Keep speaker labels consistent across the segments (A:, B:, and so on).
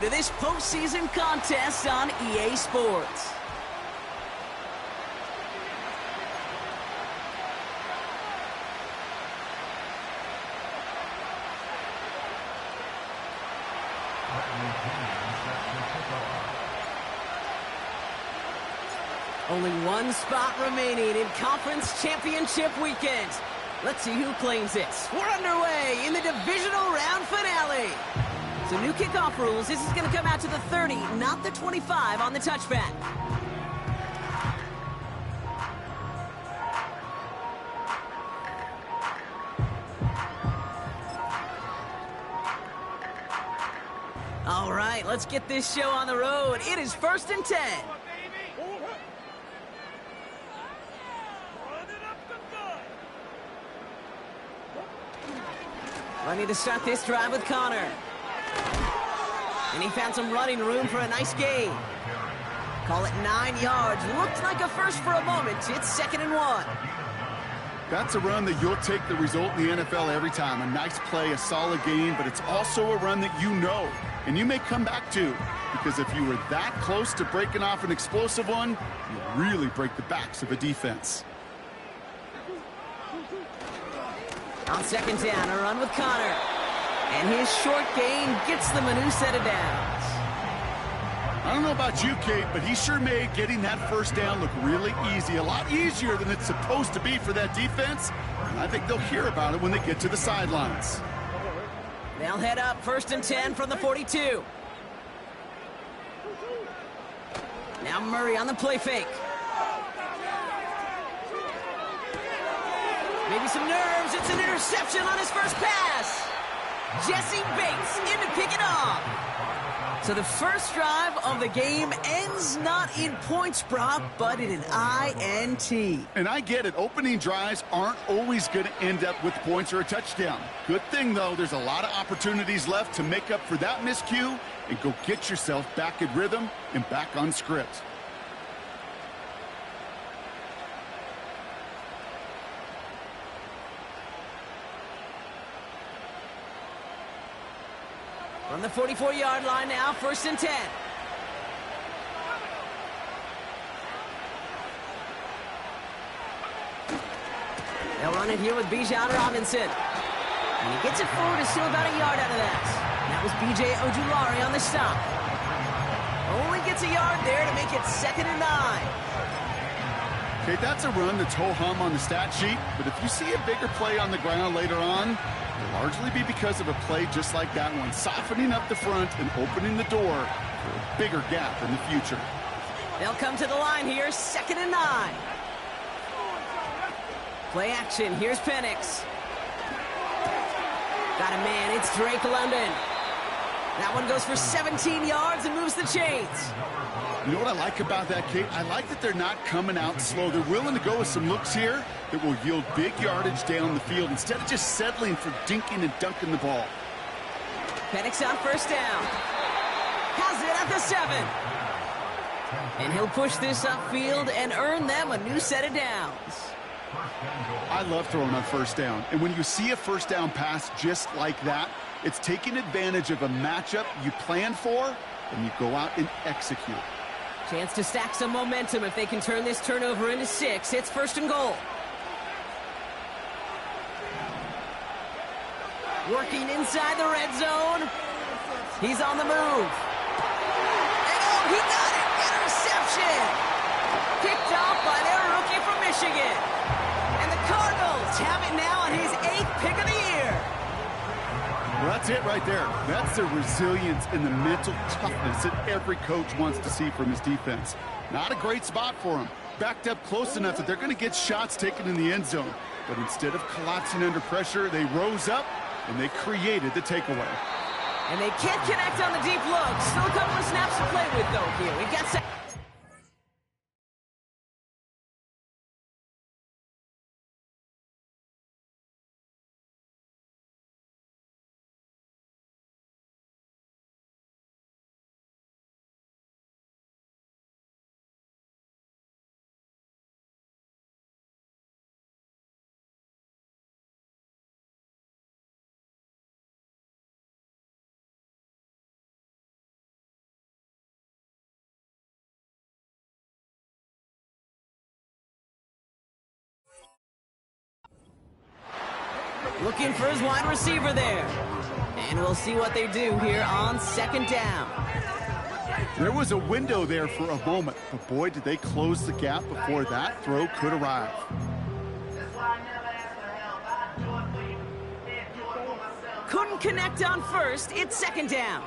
A: To this postseason contest on EA Sports. Only one spot remaining in Conference Championship Weekend. Let's see who claims it. We're underway in the divisional round finale. So new kickoff rules. This is going to come out to the 30, not the 25 on the touchback. All right, let's get this show on the road. It is 1st and 10. Ready to start this drive with Connor. And he found some running room for a nice gain. Call it 9 yards. Looked like a first for a moment. It's 2nd and 1.
B: That's a run that you'll take the result in the NFL every time. A nice play, a solid gain, but it's also a run that you know and you may come back to, because if you were that close to breaking off an explosive one, you really break the backs of a defense.
A: On 2nd down, a run with Connor. And his short gain gets them a new set of downs.
B: I don't know about you, Kate, but he sure made getting that 1st down look really easy. A lot easier than it's supposed to be for that defense. And I think they'll hear about it when they get to the sidelines.
A: They'll head up 1st and 10 from the 42. Now Murray on the play fake. Maybe some nerves. It's an interception on his first pass. Jesse Bates in to pick it off. So the first drive of the game ends not in points, Brock, but in an INT.
B: And I get it. Opening drives aren't always going to end up with points or a touchdown. Good thing, though, there's a lot of opportunities left to make up for that miscue and go get yourself back in rhythm and back on script.
A: From the 44-yard line now, 1st and 10. They'll run it here with Bijan Robinson. And he gets it forward to steal about a yard out of that. That was B.J. Ojulari on the stop. Only gets a yard there to make it 2nd and 9.
B: Okay, that's a run that's ho-hum on the stat sheet, but if you see a bigger play on the ground later on, it'll largely be because of a play just like that one, softening up the front and opening the door for a bigger gap in the future.
A: They'll come to the line here, 2nd and 9. Play action, here's Penix. Got a man, it's Drake London. That one goes for 17 yards and moves the chains.
B: You know what I like about that, Kate? I like that they're not coming out slow. They're willing to go with some looks here that will yield big yardage down the field instead of just settling for dinking and dunking the ball.
A: Penix on 1st down. Has it at the 7. And he'll push this upfield and earn them a new set of downs.
B: I love throwing on 1st down. And when you see a 1st down pass just like that, it's taking advantage of a matchup you planned for, and you go out and execute.
A: Chance to stack some momentum if they can turn this turnover into 6. It's 1st and goal. Working inside the red zone. He's on the move. And oh, he got it! Interception! Picked off by their rookie from Michigan. And the Cardinals have it now on his 8th pick of the year.
B: Well, that's it right there. That's the resilience and the mental toughness that every coach wants to see from his defense. Not a great spot for him. Backed up close enough that they're going to get shots taken in the end zone. But instead of collapsing under pressure, they rose up and they created the takeaway.
A: And they can't connect on the deep look. Still a couple of snaps to play with, though, here. We've got Looking for his wide receiver there. And we'll see what they do here on second down.
B: There was a window there for a moment, but boy, did they close the gap before that throw could arrive.
A: Couldn't connect on first. It's second down.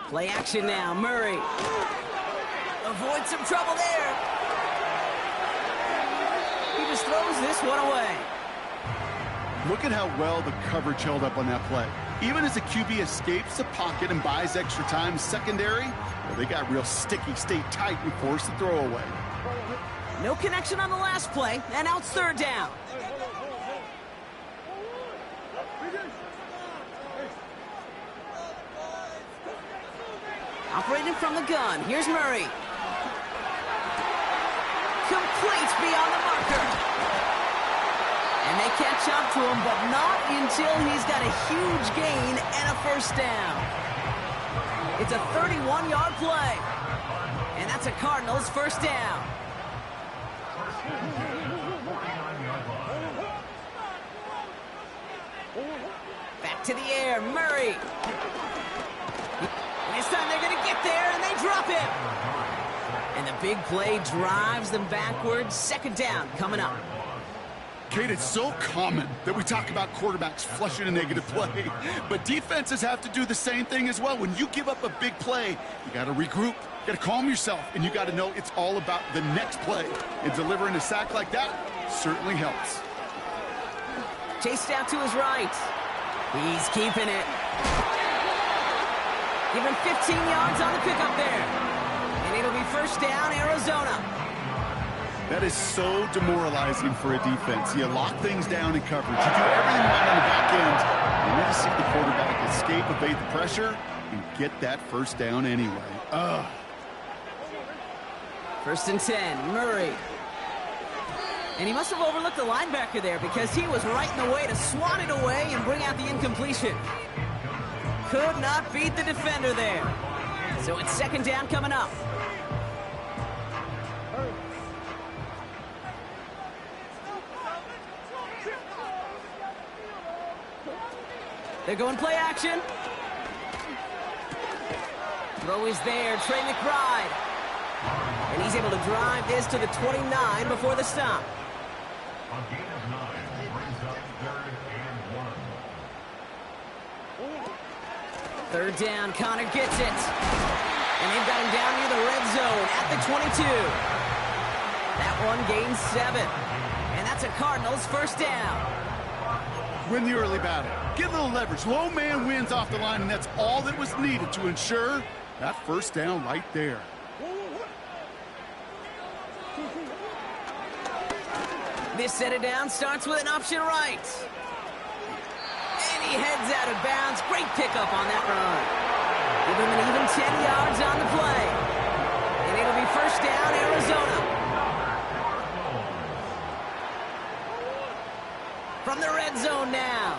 A: Play action now. Murray. Avoid some trouble there. He just throws this one away.
B: Look at how well the coverage held up on that play. Even as the QB escapes the pocket and buys extra time secondary, well, they got real sticky, stay tight, and force the throw away.
A: No connection on the last play, and now it's third down. Operating from the gun, here's Murray. Complete beyond the marker. And they catch up to him, but not until he's got a huge gain and a first down. It's a 31-yard play. And that's a Cardinals first down. Back to the air, Murray. This time they're going to get there, and they drop him. And the big play drives them backwards. Second down coming up.
B: Kate, it's so common that we talk about quarterbacks flushing a negative play, but defenses have to do the same thing as well. When you give up a big play, you got to regroup, you got to calm yourself, and you got to know it's all about the next play. And delivering a sack like that certainly helps.
A: Chased out to his right. He's keeping it. Give him 15 yards on the pickup there. And it'll be first down, Arizona.
B: That is so demoralizing for a defense. You lock things down in coverage. You do everything right on the back end. You need to see the quarterback escape, evade the pressure, and get that first down anyway. Ugh.
A: First and 10, Murray. And he must have overlooked the linebacker there because he was right in the way to swat it away and bring out the incompletion. Could not beat the defender there. So it's second down coming up. They're going play action. Throw is there, Trey McBride. And he's able to drive this to the 29 before the stop.
C: On gain of 9, brings up 3rd and 1.
A: Third down, Connor gets it. And they've got him down near the red zone at the 22. That one gains 7. And that's a Cardinals first down.
B: Win the early battle. Get a little leverage. Low man wins off the line, and that's all that was needed to ensure that first down right there.
A: This set it down starts with an option right. And he heads out of bounds. Great pickup on that run. Give him an even 10 yards on the play. And it'll be first down, Arizona. From the red zone now.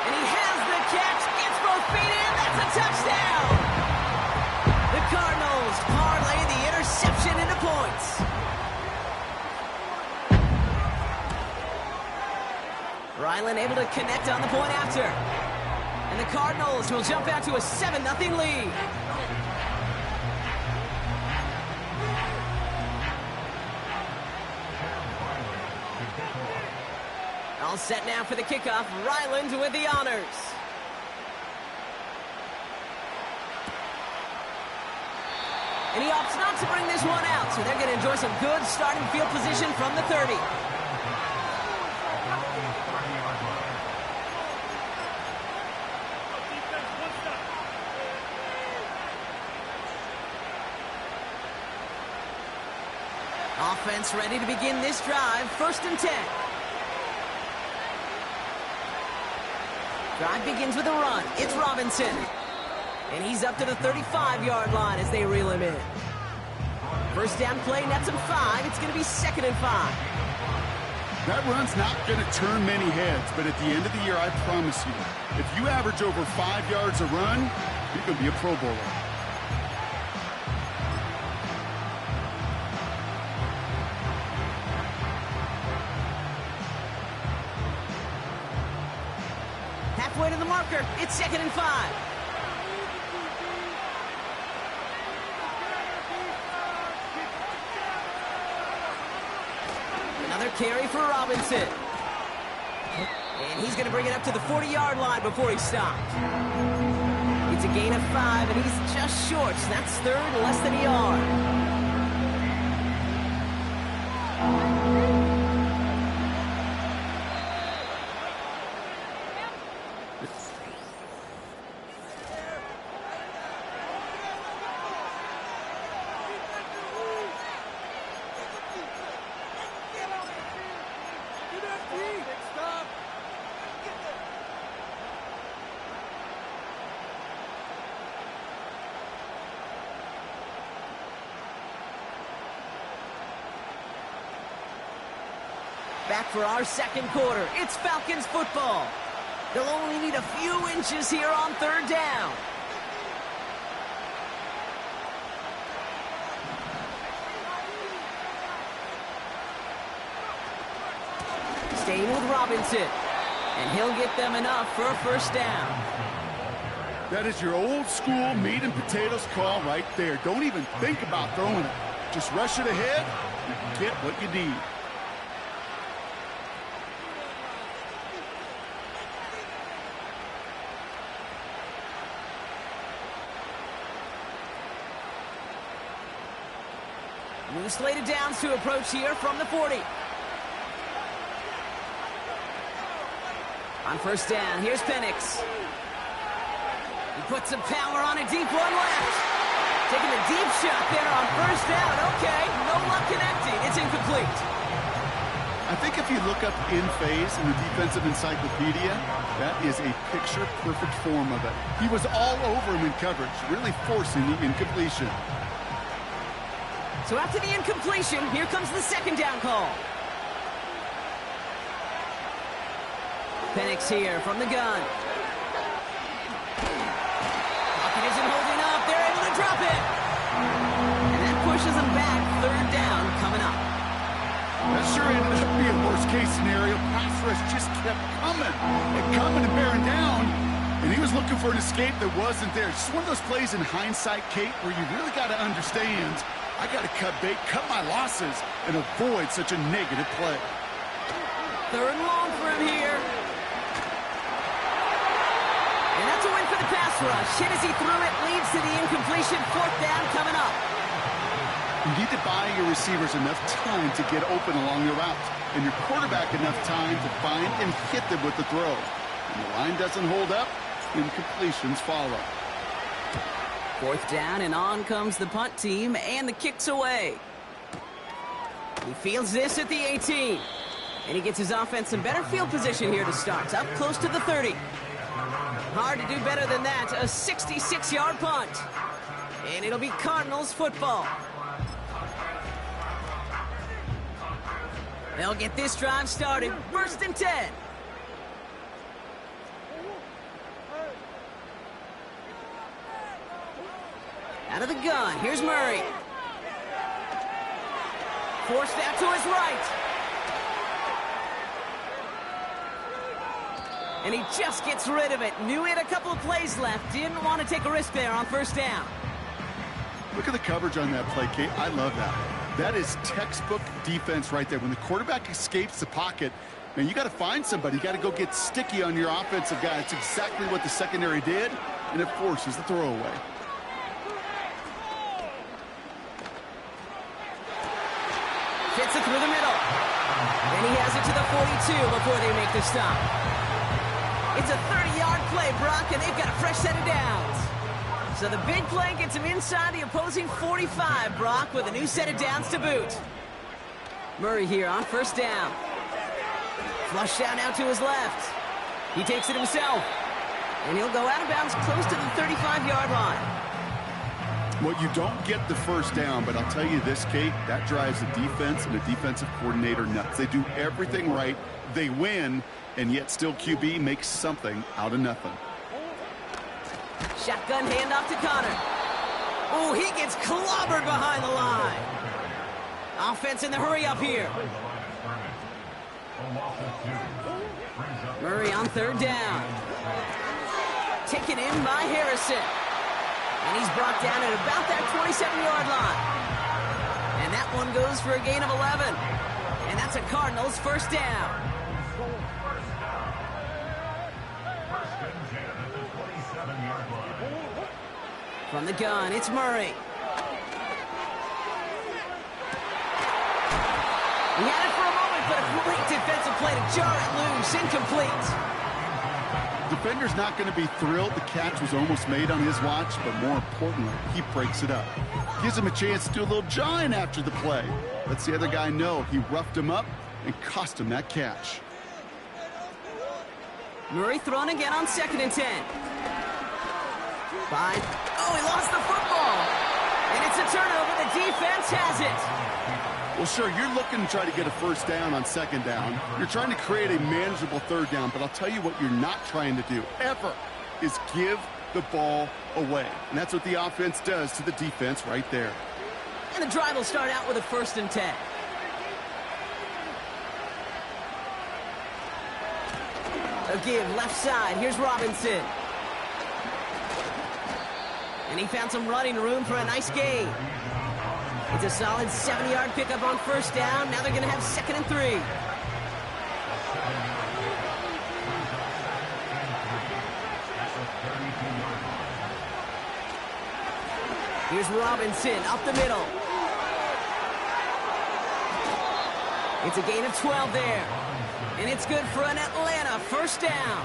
A: And he has the catch, gets both feet in, that's a touchdown! The Cardinals parlay the interception into points. Ryland able to connect on the point after. And the Cardinals will jump out to a 7-0 lead. All set now for the kickoff. Ryland with the honors. And he opts not to bring this one out, so they're going to enjoy some good starting field position from the 30. Offense ready to begin this drive. First and 10. Drive begins with a run. It's Robinson. And he's up to the 35-yard line as they reel him in. First down play, nets him 5. It's going to be 2nd and 5.
B: That run's not going to turn many heads, but at the end of the year, I promise you, if you average over 5 yards a run, you're going to be a Pro Bowler.
A: halfway to the marker. It's 2nd and 5. Another carry for Robinson. And he's going to bring it up to the 40-yard line before he stopped. It's a gain of 5, and he's just short. So that's 3rd, less than a yard. Back for our 2nd quarter. It's Falcons football. They'll only need a few inches here on 3rd down. Staying with Robinson. And he'll get them enough for a 1st down.
B: That is your old school meat and potatoes call right there. Don't even think about throwing it. Just rush it ahead and get what you need.
A: New slated downs to approach here from the 40. On 1st down, here's Penix. He puts some power on a deep one left. Taking a deep shot there on 1st down. Okay, no luck connecting. It's incomplete.
B: I think if you look up in phase in the defensive encyclopedia, that is a picture-perfect form of it. He was all over him in coverage, really forcing the incompletion.
A: So after the incompletion, here comes the 2nd down call. Penix here from the gun. Pocket isn't holding up. They're able to drop it. And that pushes them back. 3rd down coming up.
B: That sure ended up being worst-case scenario. Pass rush just kept coming and bearing down. And he was looking for an escape that wasn't there. Just one of those plays in hindsight, Kate, where you really got to understand, I got to cut bait, cut my losses, and avoid such a negative play.
A: 3rd and long for him here. And that's a win for the pass rush. Hit as he threw it, leads to the incompletion. 4th down coming up.
B: You need to buy your receivers enough time to get open along the route, and your quarterback enough time to find and hit them with the throw. When the line doesn't hold up, incompletions follow.
A: 4th down, and on comes the punt team, and the kick's away. He fields this at the 18. And he gets his offense some better field position here to start. Up close to the 30. Hard to do better than that. A 66-yard punt. And it'll be Cardinals football. They'll get this drive started. 1st and 10. Out of the gun, here's Murray. Forced out to his right. And he just gets rid of it. Knew he had a couple of plays left. Didn't want to take a risk there on 1st down.
B: Look at the coverage on that play, Kate. I love that. That is textbook defense right there. When the quarterback escapes the pocket, man, you got to find somebody. You got to go get sticky on your offensive guy. It's exactly what the secondary did, and it forces the throwaway.
A: Fits it through the middle. And he has it to the 42 before they make the stop. It's a 30-yard play, Brock, and they've got a fresh set of downs. So the big play gets him inside the opposing 45, Brock, with a new set of downs to boot. Murray here on 1st down. Flush down out to his left. He takes it himself. And he'll go out of bounds close to the 35-yard line.
B: Well, you don't get the 1st down, but I'll tell you this, Kate, that drives the defense and the defensive coordinator nuts. They do everything right. They win, and yet still QB makes something out of nothing.
A: Shotgun handoff to Connor. Oh, he gets clobbered behind the line. Offense in the hurry up here.
C: A loss of 2. Brings up
A: Murray on 3rd down. taken in by Harrison. And he's brought down at about that 27-yard line. And that one goes for a gain of 11. And that's a Cardinals first down. From the gun, it's Murray. He had it for a moment, but a great defensive play to jar it loose. Incomplete.
B: Defender's not going to be thrilled the catch was almost made on his watch, but more importantly, he breaks it up. Gives him a chance to do a little jawing after the play. Lets the other guy know he roughed him up and cost him that catch.
A: Murray thrown again on 2nd and 10. Fine. Oh, he lost the football. And it's a turnover. The defense has it.
B: Well, sure, you're looking to try to get a first down on 2nd down. You're trying to create a manageable 3rd down, but I'll tell you what you're not trying to do, ever, is give the ball away. And that's what the offense does to the defense right there.
A: And the drive will start out with a 1st and 10. A give left side. Here's Robinson. And he found some running room for a nice gain. It's a solid 70-yard pickup on 1st down. Now they're going to have 2nd and 3. Here's Robinson up the middle. It's a gain of 12 there. And it's good for an Atlanta first down.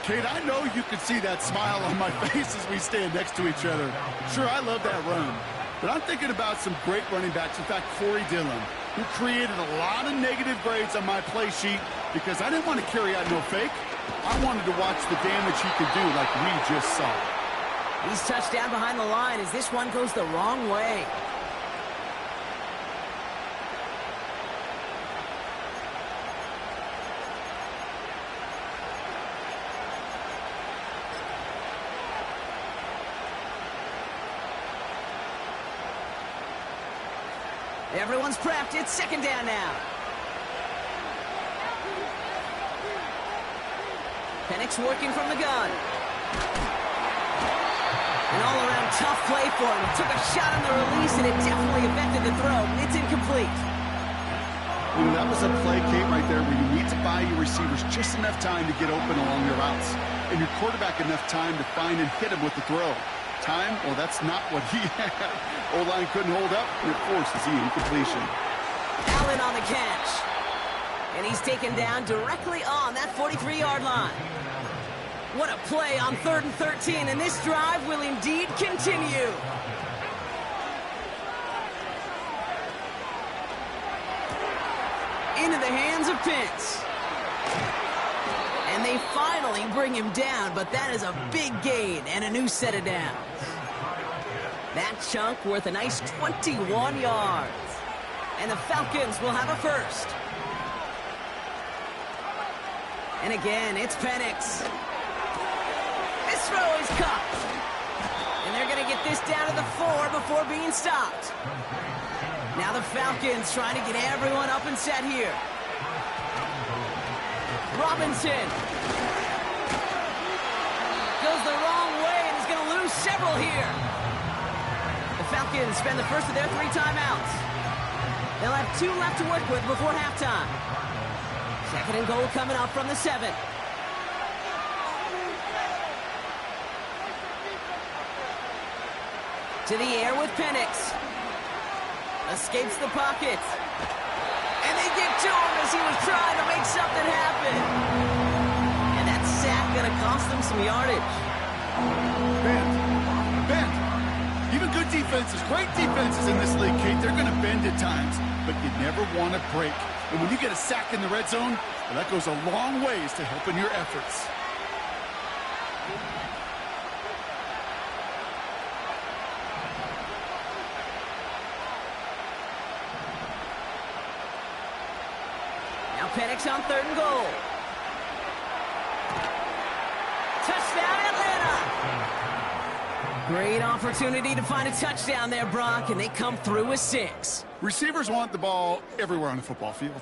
B: Kate, I know you can see that smile on my face as we stand next to each other. Sure, I love that run. But I'm thinking about some great running backs. In fact, Corey Dillon, who created a lot of negative grades on my play sheet because I didn't want to carry out no fake. I wanted to watch the damage he could do like we just saw.
A: He's touched down behind the line as this one goes the wrong way. Everyone's prepped. It's 2nd down now. Penix working from the gun. An all-around tough play for him. Took a shot on the release, and it definitely affected the throw. It's incomplete.
B: You know, that was a play, Kate, right there where you need to buy your receivers just enough time to get open along your routes. And your quarterback enough time to find and hit him with the throw. Time? Well, that's not what he had. O-line couldn't hold up, and it forces the incompletion.
A: Allen on the catch. And he's taken down directly on that 43-yard line. What a play on 3rd and 13, and this drive will indeed continue. Into the hands of Pitts. And they finally bring him down, but that is a big gain and a new set of downs. That chunk worth a nice 21 yards. And the Falcons will have a first. And again, it's Penix. This throw is caught. And they're going to get this down to the 4 before being stopped. Now the Falcons trying to get everyone up and set here. Robinson goes the wrong way and is going to lose several here. The Falcons spend the first of their 3 timeouts. They'll have 2 left to work with before halftime. 2nd and goal coming up from the 7. To the air with Penix. Escapes the pocket. And they get to him as he was trying to make something happen. And that sack going to cost them some yardage.
B: Bend. Even good defenses, great defenses in this league, Kate, they're going to bend at times, but you never want to break. And when you get a sack in the red zone, well, that goes a long ways to helping your efforts.
A: Penix on 3rd and goal. Touchdown, Atlanta! Great opportunity to find a touchdown there, Brock, and they come through with 6.
B: Receivers want the ball everywhere on the football field.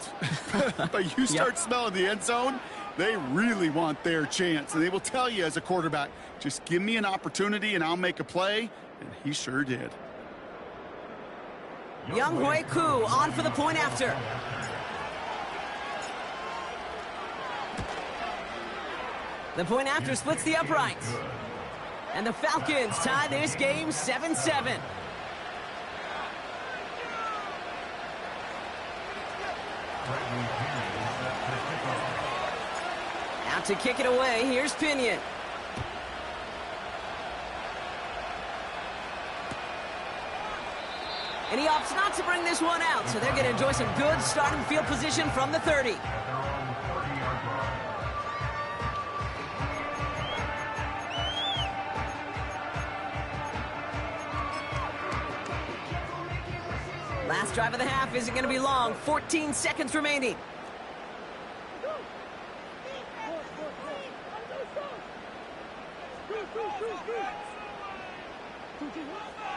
B: But you start smelling the end zone, They really want their chance, and they will tell you as a quarterback, just give me an opportunity and I'll make a play, and he sure did.
A: Young Hui Koo on for the point after. The point after splits the uprights. And the Falcons tie this game 7-7. Out to kick it away, here's Pinion. And he opts not to bring this one out, so they're going to enjoy some good starting field position from the 30. Last drive of the half isn't going to be long. 14 seconds remaining.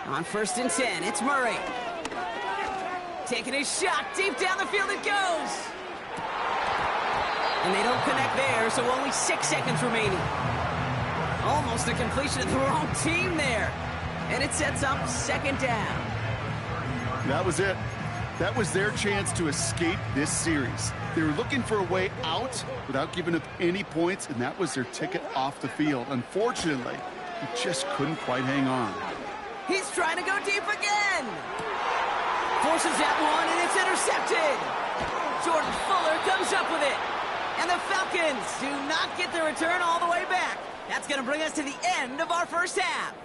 A: On 1st and 10, it's Murray. Taking his shot, deep down the field it goes. And they don't connect there, so only 6 seconds remaining. Almost a completion of the wrong team there. And it sets up 2nd down.
B: That was it. That was their chance to escape this series. They were looking for a way out without giving up any points, and that was their ticket off the field. Unfortunately, he just couldn't quite hang on.
A: He's trying to go deep again. Forces that one, and it's intercepted. Jordan Fuller comes up with it. And the Falcons do not get the return all the way back. That's going to bring us to the end of our first half.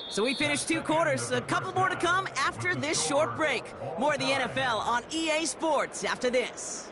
A: So we finished 2 quarters. A couple more to come after this short break. More of the NFL on EA Sports after this.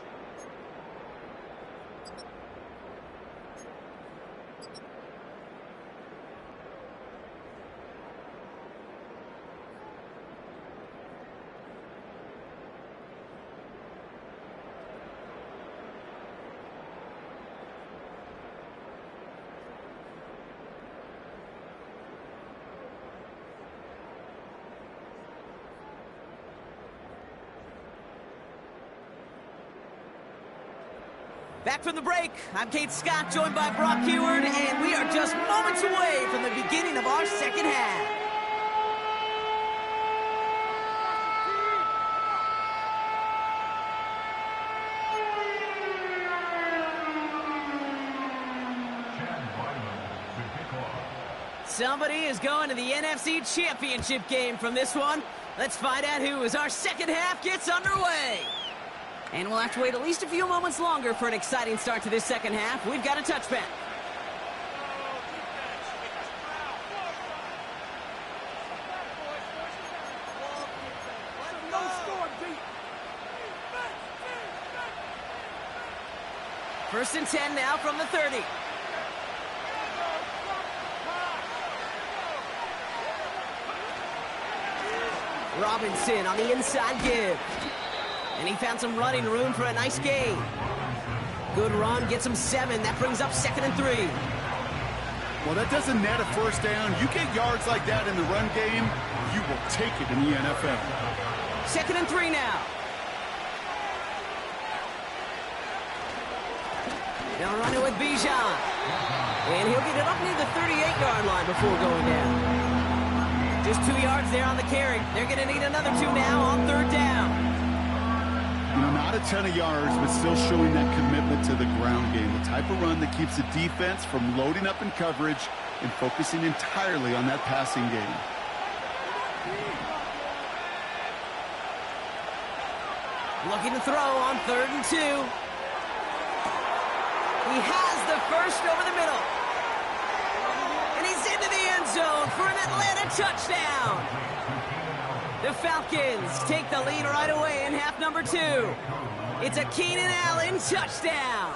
A: Back from the break, I'm Kate Scott, joined by Brock Heward, and we are just moments away from the beginning of our second half. Somebody is going to the NFC Championship game from this one. Let's find out who as our second half gets underway. And we'll have to wait at least a few moments longer for an exciting start to this second half. We've got a touchback. First and 10 now from the 30. Robinson on the inside give. And he found some running room for a nice gain. Good run, gets him 7. That brings up 2nd and 3.
B: Well, that doesn't net a first down. You get yards like that in the run game, you will take it in the NFL.
A: 2nd and 3 now. They'll run it with Bijan. And he'll get it up near the 38-yard line before going down. Just 2 yards there on the carry. They're going to need another 2 now on 3rd down.
B: You know, not a ton of yards, but still showing that commitment to the ground game. The type of run that keeps the defense from loading up in coverage and focusing entirely on that passing game.
A: Looking to throw on 3rd and 2. He has the first over the middle. And he's into the end zone for an Atlanta touchdown. The Falcons take the lead right away in half number 2. It's a Keenan Allen touchdown.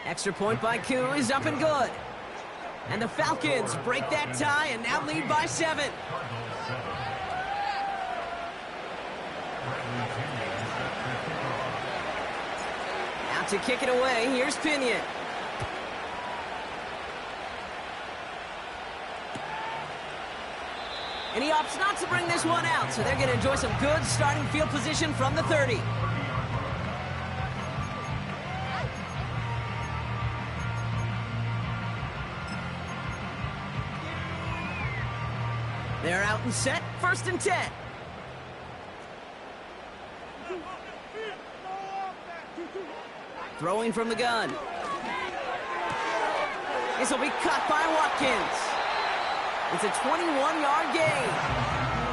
A: Extra point by Koo is up and good. And the Falcons break that tie and now lead by 7. Out to kick it away, here's Pinion. And he opts not to bring this one out, so they're going to enjoy some good starting field position from the 30. They're out and set, 1st and 10. Throwing from the gun. This will be caught by Watkins. It's a 21-yard gain.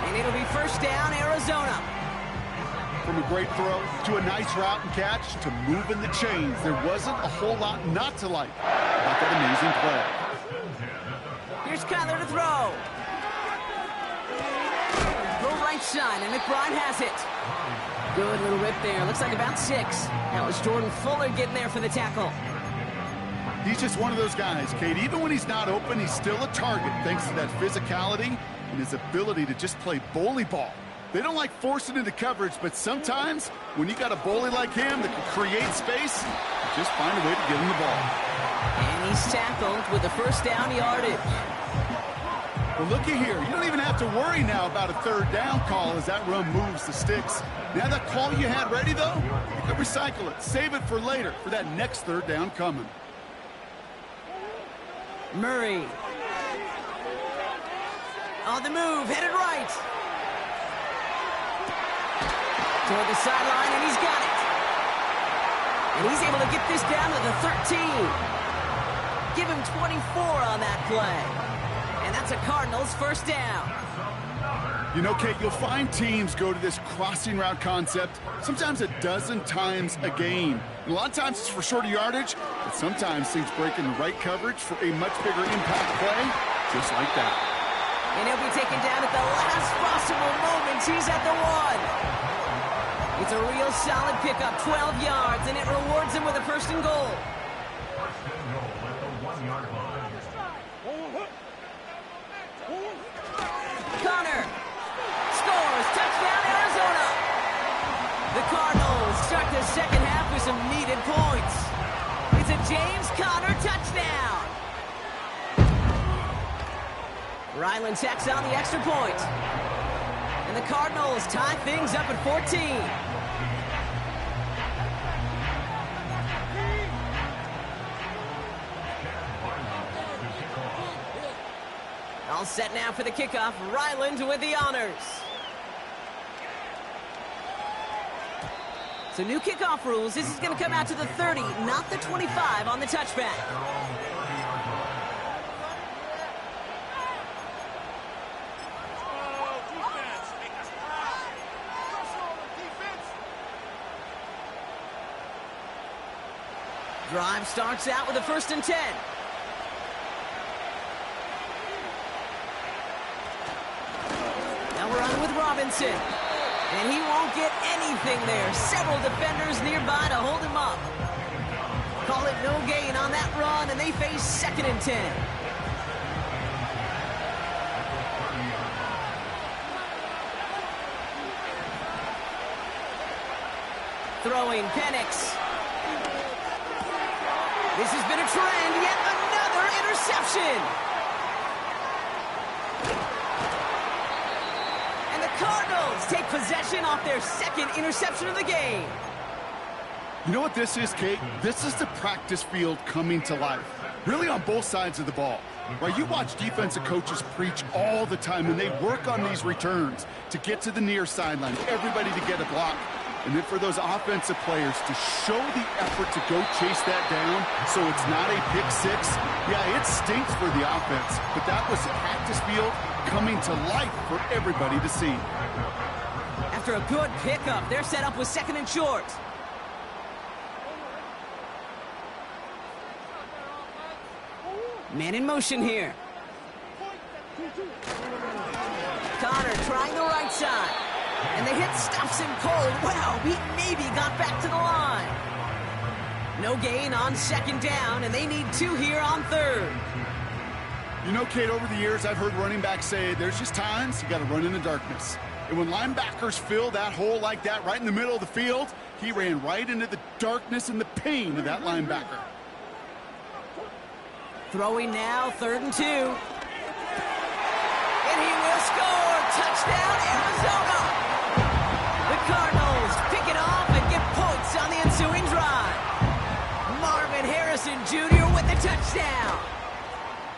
A: And it'll be 1st down, Arizona.
B: From a great throw to a nice route and catch to moving the chains, there wasn't a whole lot not to like about that amazing play.
A: Here's Kyler to throw. Throw right side, and McBride has it. Good little rip there. Looks like about 6. That was Jordan Fuller getting there for the tackle.
B: He's just one of those guys, Kate. Even when he's not open, he's still a target thanks to that physicality and his ability to just play bully ball. They don't like forcing into coverage, but sometimes when you got a bully like him that can create space, just find a way to get him the ball.
A: And he's tackled with the 1st down yardage.
B: Well, looky here. You don't even have to worry now about a 3rd down call as that run moves the sticks. Now that call you had ready, though, you can recycle it. Save it for later for that next 3rd down coming.
A: Murray. On the move, headed right. Toward the sideline, and he's got it. And he's able to get this down to the 13. Give him 24 on that play. And that's a Cardinals 1st down.
B: You know, Kate, you'll find teams go to this crossing route concept sometimes a dozen times a game. And a lot of times it's for shorter yardage, but sometimes things break in the right coverage for a much bigger impact play, just like that.
A: And he'll be taken down at the last possible moment. He's at the 1. It's a real solid pickup, 12 yards, and it rewards him with a 1st and goal.
C: 1st and goal at the 1-yard line.
A: Connor scores, touchdown Arizona. The Cardinals start the 2nd half with some needed points. It's a James Conner touchdown. Ryland tacks on the extra point. And the Cardinals tie things up at 14. All set now for the kickoff. Ryland with the honors. So new kickoff rules. This is going to come out to the 30, not the 25 on the touchback. Drive starts out with a 1st and 10. Now we're on with Robinson. And he won't get anything there. Several defenders nearby to hold him up. Call it no gain on that run, and they face 2nd and 10. Throwing Penix. This has been a trend, yet another interception. And the Cardinals take possession off their 2nd interception of the game.
B: You know what this is, Kate? This is the practice field coming to life. Really on both sides of the ball. Right? You watch defensive coaches preach all the time, and they work on these returns to get to the near sideline, everybody to get a block. And then for those offensive players to show the effort to go chase that down so it's not a pick 6. Yeah, it stinks for the offense, but that was the practice field coming to life for everybody to see.
A: After a good pickup, they're set up with 2nd and short. Man in motion here. Connor trying the right side. And the hit stops him cold. Wow, he maybe got back to the line. No gain on 2nd down, and they need 2 here on 3rd.
B: You know, Kate, over the years, I've heard running backs say there's just times you got to run in the darkness. And when linebackers fill that hole like that right in the middle of the field, he ran right into the darkness and the pain of that linebacker.
A: Throwing now, 3rd and 2. And he will score! touchdown, Arizona! The Cardinals pick it off and get points on the ensuing drive. Marvin Harrison Jr. with the touchdown.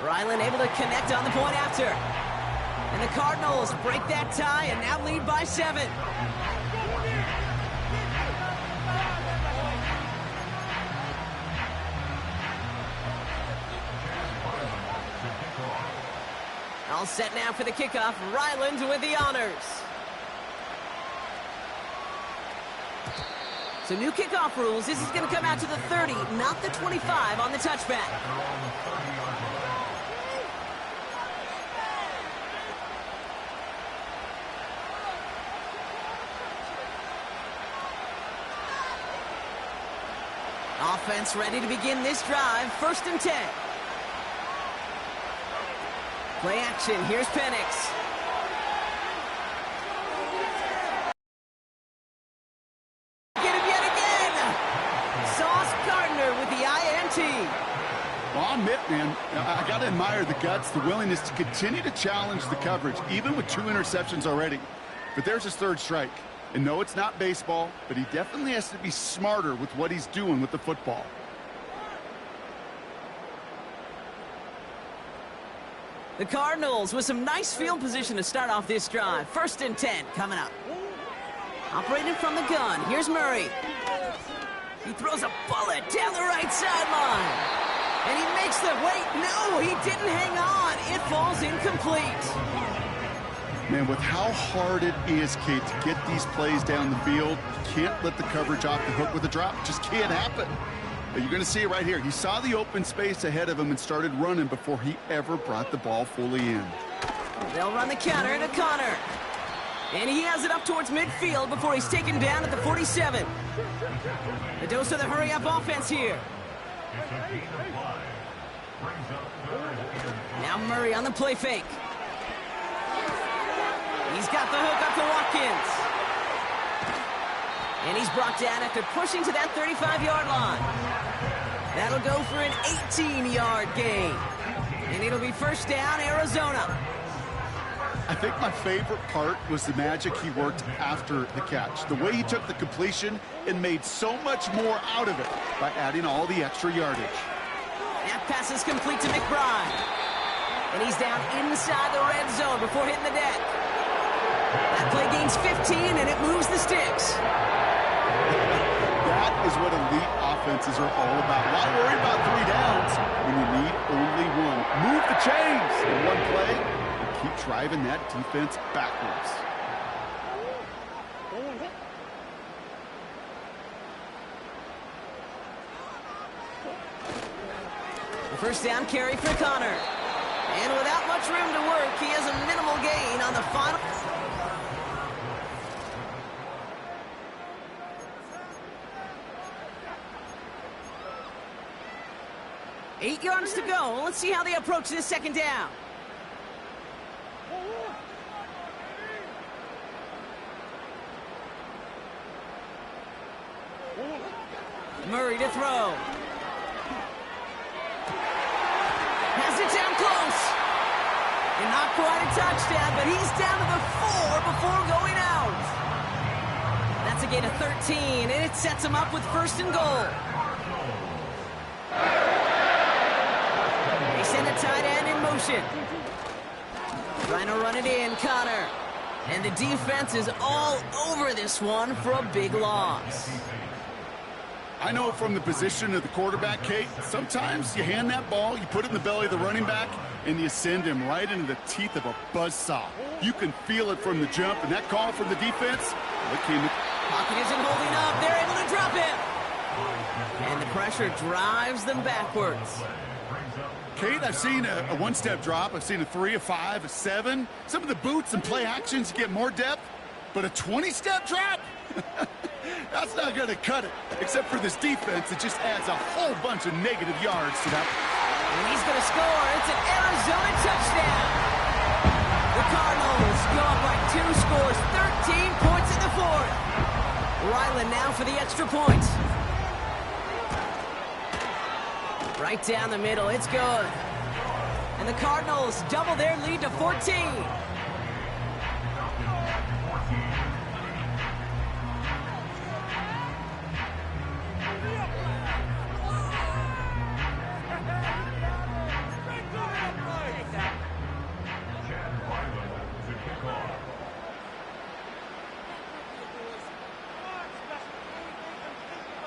A: Ryland able to connect on the point after. And the Cardinals break that tie and now lead by 7. All set now for the kickoff. Ryland with the honors. So new kickoff rules. This is going to come out to the 30, not the 25 on the touchback. Offense ready to begin this drive. 1st and 10. Play action. Here's Penix. Get him yet again. Sauce Gardner with the INT.
B: Well, I'll admit, man, I got to admire the guts, the willingness to continue to challenge the coverage, even with 2 interceptions already. But there's his 3rd strike. And no, it's not baseball, but he definitely has to be smarter with what he's doing with the football.
A: The Cardinals with some nice field position to start off this drive. 1st and 10 coming up. Operating from the gun. Here's Murray. He throws a bullet down the right sideline. And he makes the wait. No, he didn't hang on. It falls incomplete.
B: Man, with how hard it is, Kate, to get these plays down the field, you can't let the coverage off the hook with a drop. It just can't happen. But you're going to see it right here. He saw the open space ahead of him and started running before he ever brought the ball fully in.
A: They'll run the counter to Connor. And he has it up towards midfield before he's taken down at the 47. The dose of the hurry-up offense here. Now Murray on the play fake. He's got the hook up to Watkins. And he's brought down after pushing to that 35-yard line. That'll go for an 18-yard gain. And it'll be 1st down, Arizona.
B: I think my favorite part was the magic he worked after the catch. The way he took the completion and made so much more out of it by adding all the extra yardage.
A: That pass is complete to McBride. And he's down inside the red zone before hitting the deck. That play gains 15, and it moves the sticks.
B: That is what elite offenses are all about. Why worry about 3 downs when you need only 1? Move the chains in one play and keep driving that defense backwards.
A: The 1st down carry for Connor. And without much room to work, he has a minimal gain on the final. 8 yards to go. Let's see how they approach this 2nd down. Murray to throw. Has it down close. And not quite a touchdown, but he's down to the 4 before going out. That's a gain of 13, and it sets him up with 1st and goal. They send the tight end in motion. Trying to run it in, Connor. And the defense is all over this one for a big loss.
B: I know from the position of the quarterback, Kate, sometimes you hand that ball, you put it in the belly of the running back, and you send him right into the teeth of a buzzsaw. You can feel it from the jump, and that call from the defense, it came.
A: Pocket isn't holding up. They're able to drop him. And the pressure drives them backwards.
B: Kate, I've seen a one-step drop. I've seen a 3, a 5, a 7. Some of the boots and play actions get more depth, but a 20-step drop? That's not going to cut it. Except for this defense, it just adds a whole bunch of negative yards to that.
A: And he's going to score. It's an Arizona touchdown. The Cardinals go up by 2 scores, 13 points in the 4th. Ryland now for the extra point. Right down the middle. It's good. And the Cardinals double their lead to 14.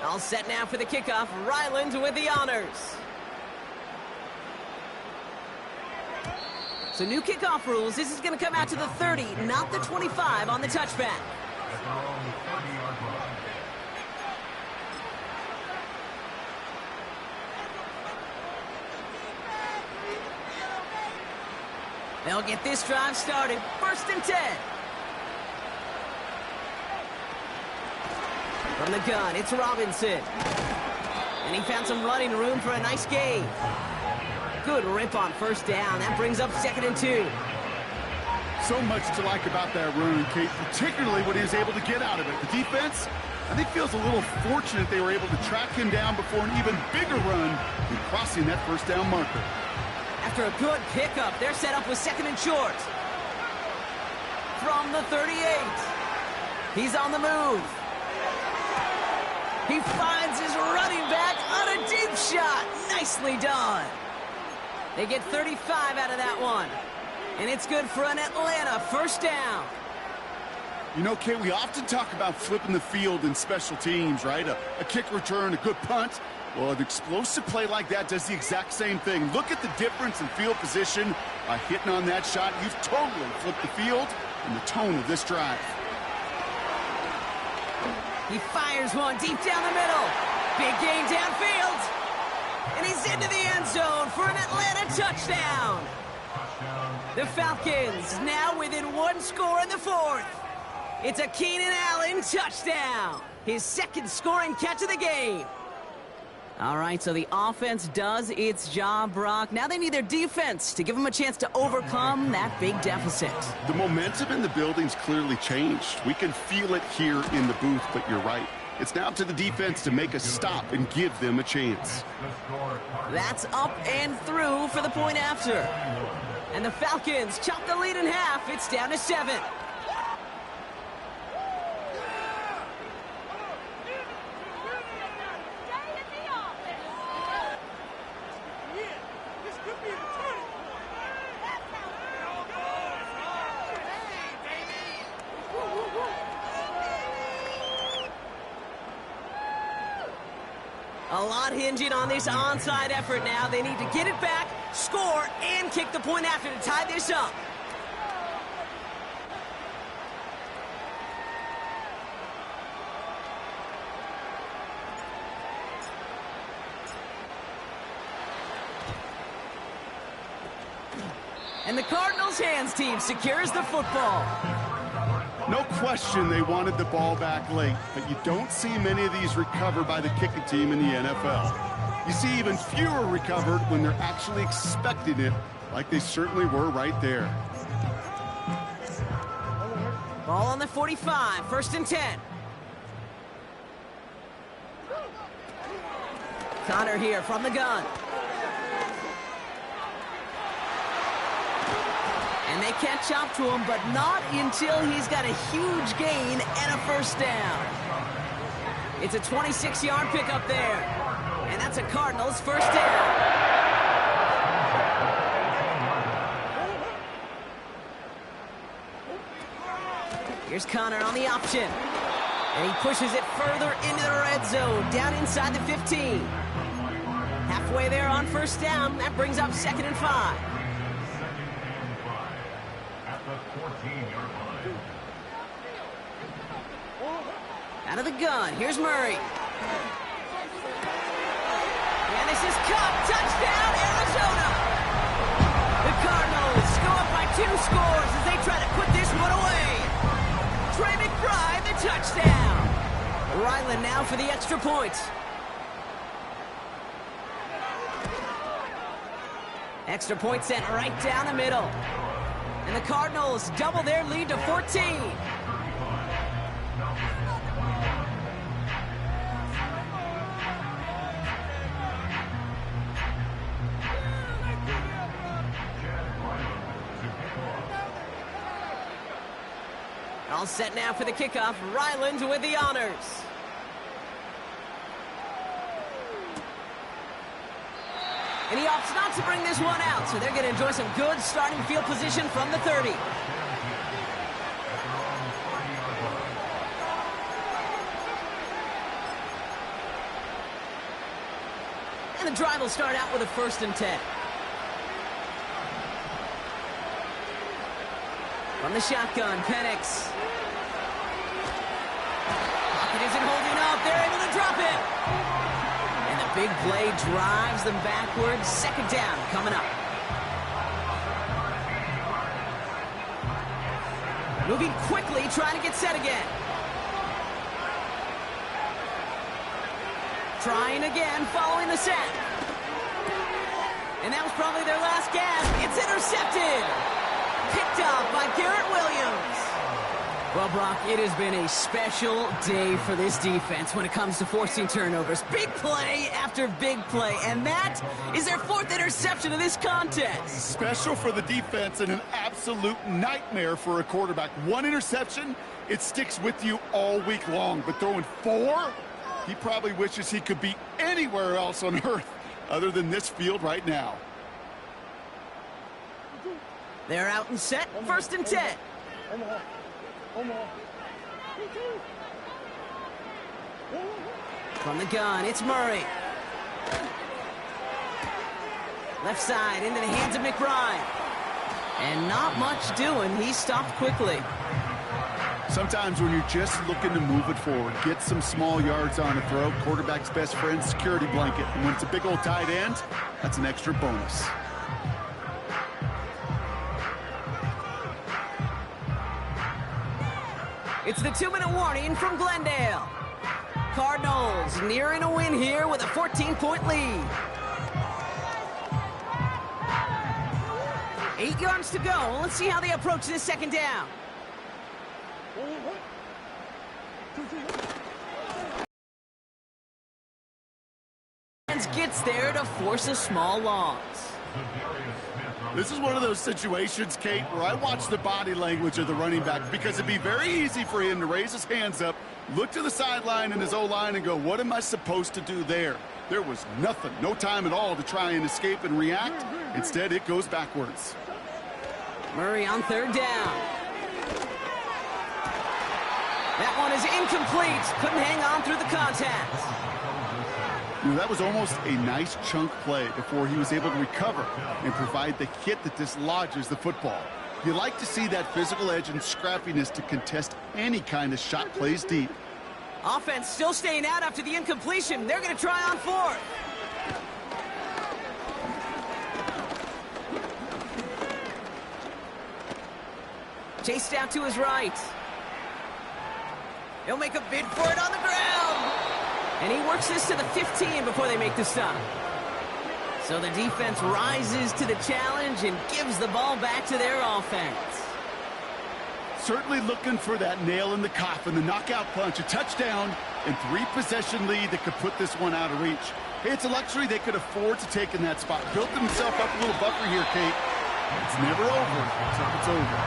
A: All set now for the kickoff. Ryland with the honors. So new kickoff rules. This is going to come out to the 30, not the 25 on the touchback.
C: At their own 30-yard line.
A: They'll get this drive started. 1st and 10. From the gun, it's Robinson. And he found some running room for a nice gain. Good rip on 1st down. That brings up 2nd and 2.
B: So much to like about that run, Kate, particularly what he was able to get out of it. The defense, I think, feels a little fortunate they were able to track him down before an even bigger run in crossing that 1st down marker.
A: After a good pickup, they're set up with 2nd and short. From the 38. He's on the move. He finds his running back on a deep shot. Nicely done. They get 35 out of that one. And it's good for an Atlanta 1st down.
B: You know, Kate, we often talk about flipping the field in special teams, right? A kick return, a good punt. Well, an explosive play like that does the exact same thing. Look at the difference in field position. By hitting on that shot, you've totally flipped the field and the tone of this drive.
A: He fires one deep down the middle. Big gain downfield. And he's into the end zone for an Atlanta touchdown. The Falcons now within 1 score in the 4th. It's a Keenan Allen touchdown. His 2nd scoring catch of the game. All right, so the offense does its job, Brock. Now they need their defense to give them a chance to overcome that big deficit.
B: The momentum in the building's clearly changed. We can feel it here in the booth, but you're right. It's now up to the defense to make a stop and give them a chance.
A: That's up and through for the point after. And the Falcons chop the lead in half. It's down to 7. A lot hinging on this onside effort now. They need to get it back, score, and kick the point after to tie this up. And the Cardinals' hands team secures the football.
B: No question they wanted the ball back late, but you don't see many of these recovered by the kicking team in the NFL. You see even fewer recovered when they're actually expecting it, like they certainly were right there.
A: Ball on the 45, 1st and 10. Connor here from the gun. And they can't chop to him, but not until he's got a huge gain and a 1st down. It's a 26-yard pickup there. And that's a Cardinals 1st down. Here's Connor on the option. And he pushes it further into the red zone, down inside the 15. Halfway there on 1st down. That brings up 2nd and 5. Out of the gun, here's Murray. And this is caught. Touchdown, Arizona! The Cardinals go up by 2 scores as they try to put this one away. Trey McBride, the touchdown. Ryland now for the extra point. Extra point sent right down the middle. And the Cardinals double their lead to 14. All set now for the kickoff. Ryland with the honors. And he opts not to bring this one out, so they're going to enjoy some good starting field position from the 30. And the drive will start out with a 1st and 10. From the shotgun, Penix. Pocket isn't holding up. They're able to drop it. And the big play drives them backwards. 2nd down coming up. Moving quickly, trying to get set again. Trying again, following the sack. And that was probably their last gasp. It's intercepted. Picked up by Garrett Williams. Well, Brock, it has been a special day for this defense when it comes to forcing turnovers. Big play after big play, and that is their 4th interception of this contest.
B: Special for the defense and an absolute nightmare for a quarterback. 1 interception, it sticks with you all week long, but throwing 4, he probably wishes he could be anywhere else on earth other than this field right now.
A: They're out and set, 1st and 10. From the gun, it's Murray. Left side into the hands of McBride. And not much doing. He stopped quickly.
B: Sometimes when you're just looking to move it forward, get some small yards on a throw, quarterback's best friend, security blanket. And when it's a big old tight end, that's an extra bonus.
A: It's the 2-minute warning from Glendale. Cardinals nearing a win here with a 14-point lead. 8 yards to go. Let's see how they approach this 2nd down. Gets there to force a small loss.
B: This is one of those situations, Kate, where I watch the body language of the running back because it'd be very easy for him to raise his hands up, look to the sideline in his O-line and go, what am I supposed to do there? There was nothing, no time at all to try and escape and react. Instead, it goes backwards.
A: Murray on 3rd down. That one is incomplete. Couldn't hang on through the contact.
B: You know, that was almost a nice chunk play before he was able to recover and provide the hit that dislodges the football. You like to see that physical edge and scrappiness to contest any kind of shot plays deep.
A: Offense still staying out after the incompletion. They're going to try on 4th. Chased out to his right. He'll make a bid for it on the ground. And he works this to the 15 before they make the stop. So the defense rises to the challenge and gives the ball back to their offense.
B: Certainly looking for that nail in the coffin, the knockout punch, a touchdown, and 3-possession lead that could put this one out of reach. Hey, it's a luxury they could afford to take in that spot. Built himself up a little buffer here, Kate. It's never over until it's over.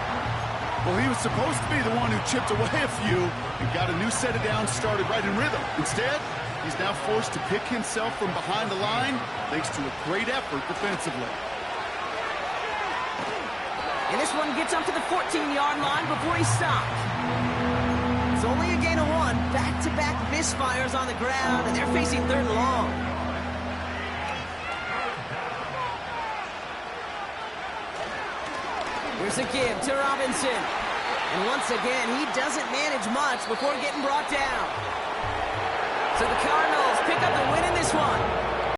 B: Well, he was supposed to be the one who chipped away a few and got a new set of downs started right in rhythm. Instead, he's now forced to pick himself from behind the line thanks to a great effort defensively.
A: And this one gets up to the 14-yard line before he stopped. It's only a gain of 1. Back-to-back misfires on the ground, and they're facing 3rd and long. Here's a give to Robinson. And once again, he doesn't manage much before getting brought down. So the Cardinals pick up the win in this one.